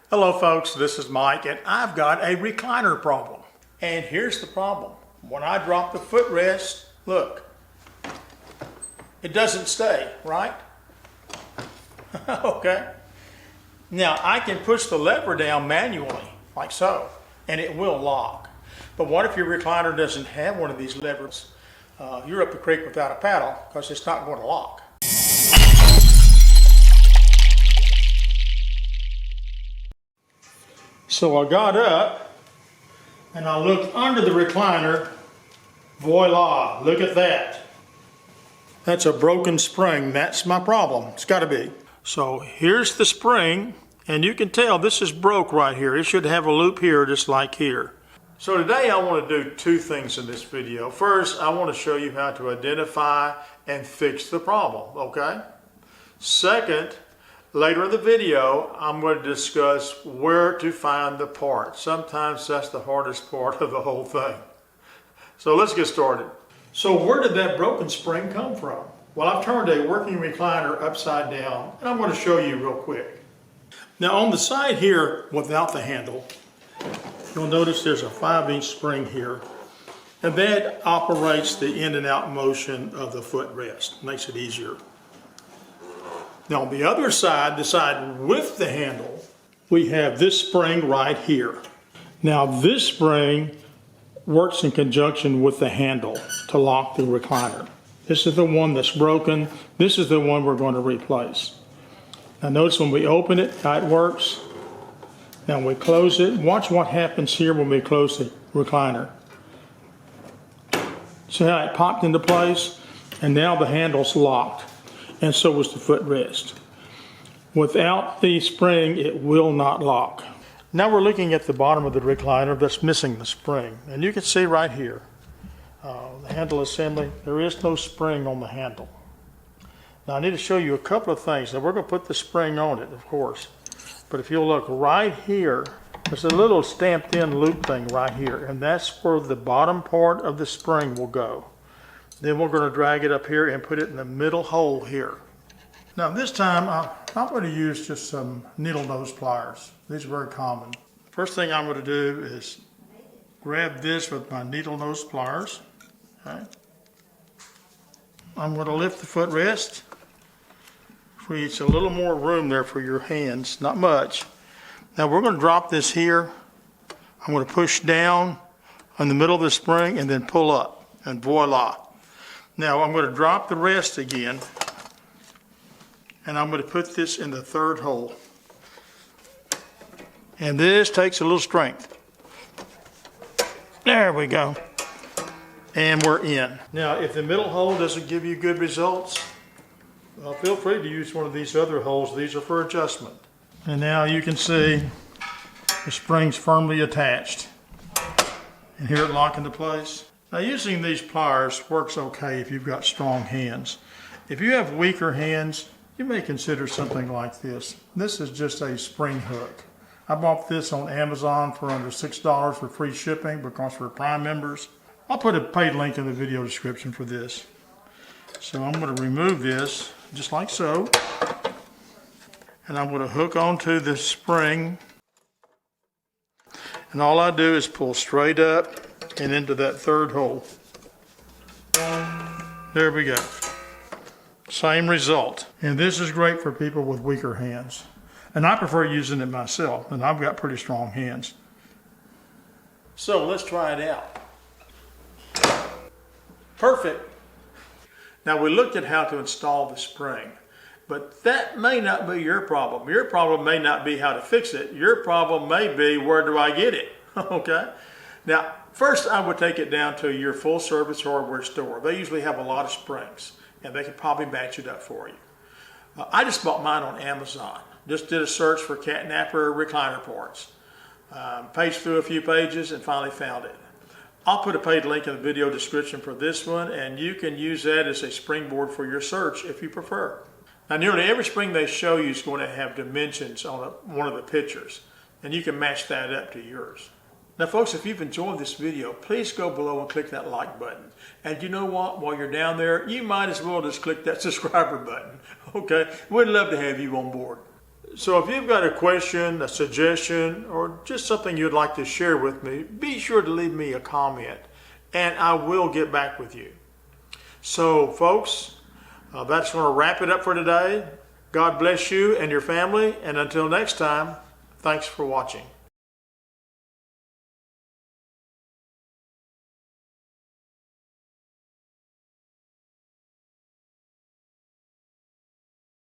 Hello folks, this is Mike and I've got a recliner problem. And here's the problem. When I drop the footrest, look, it doesn't stay, right? Okay. Now I can push the lever down manually, like so, and it will lock. But what if your recliner doesn't have one of these levers? You're up the creek without a paddle because it's not going to lock. So I got up and I looked under the recliner. Voila, look at that. That's a broken spring. That's my problem. It's got to be. So here's the spring, and you can tell this is broke right here. It should have a loop here just like here. So today I want to do two things in this video. First, I want to show you how to identify and fix the problem, okay? Second, later in the video, I'm going to discuss where to find the part. Sometimes that's the hardest part of the whole thing. So let's get started. So where did that broken spring come from? Well, I've turned a working recliner upside down, and I'm going to show you real quick. Now on the side here, without the handle, you'll notice there's a 5-inch spring here, and that operates the in and out motion of the footrest. Makes it easier. Now on the other side, the side with the handle, we have this spring right here. Now this spring works in conjunction with the handle to lock the recliner. This is the one that's broken. This is the one we're going to replace. Now notice when we open it, how it works. Now when we close it, watch what happens here when we close the recliner. See how it popped into place? And now the handle's locked. And so is the footrest. Without the spring, it will not lock. Now we're looking at the bottom of the recliner that's missing the spring. And you can see right here, the handle assembly, there is no spring on the handle. Now I need to show you a couple of things. Now we're going to put the spring on it, of course. But if you'll look right here, there's a little stamped in loop thing right here. And that's where the bottom part of the spring will go. Then we're going to drag it up here and put it in the middle hole here. Now this time I'm going to use just some needle nose pliers. These are very common. First thing I'm going to do is grab this with my needle nose pliers. Okay. I'm going to lift the footrest. Creates a little more room there for your hands, not much. Now we're going to drop this here. I'm going to push down on the middle of the spring and then pull up, and voila. Now I'm going to drop the rest again, and I'm going to put this in the third hole. And this takes a little strength. There we go. And we're in. Now if the middle hole doesn't give you good results, feel free to use one of these other holes. These are for adjustment. And now you can see the spring's firmly attached. And here it locked into place. Now using these pliers works okay if you've got strong hands. If you have weaker hands, you may consider something like this. This is just a spring hook. I bought this on Amazon for under $6 for free shipping because we're Prime members. I'll put a paid link in the video description for this. So I'm going to remove this just like so. And I'm going to hook onto the spring. And all I do is pull straight up and into that third hole. There we go. Same result. And this is great for people with weaker hands. And I prefer using it myself, and I've got pretty strong hands. So let's try it out. Perfect. Now we looked at how to install the spring, but that may not be your problem. Your problem may not be how to fix it. Your problem may be, where do I get it? Okay. Now, first I would take it down to your full service hardware store. They usually have a lot of springs, and they can probably match it up for you. I just bought mine on Amazon. Just did a search for catnapper recliner parts. Paged through a few pages and finally found it. I'll put a paid link in the video description for this one, and you can use that as a springboard for your search if you prefer. Now nearly every spring they show you is going to have dimensions on one of the pictures, and you can match that up to yours. Now folks, if you've enjoyed this video, please go below and click that like button. And you know what? While you're down there, you might as well just click that subscriber button. Okay? We'd love to have you on board. So if you've got a question, a suggestion, or just something you'd like to share with me, be sure to leave me a comment and I will get back with you. So folks, that's going to wrap it up for today. God bless you and your family, and until next time, thanks for watching.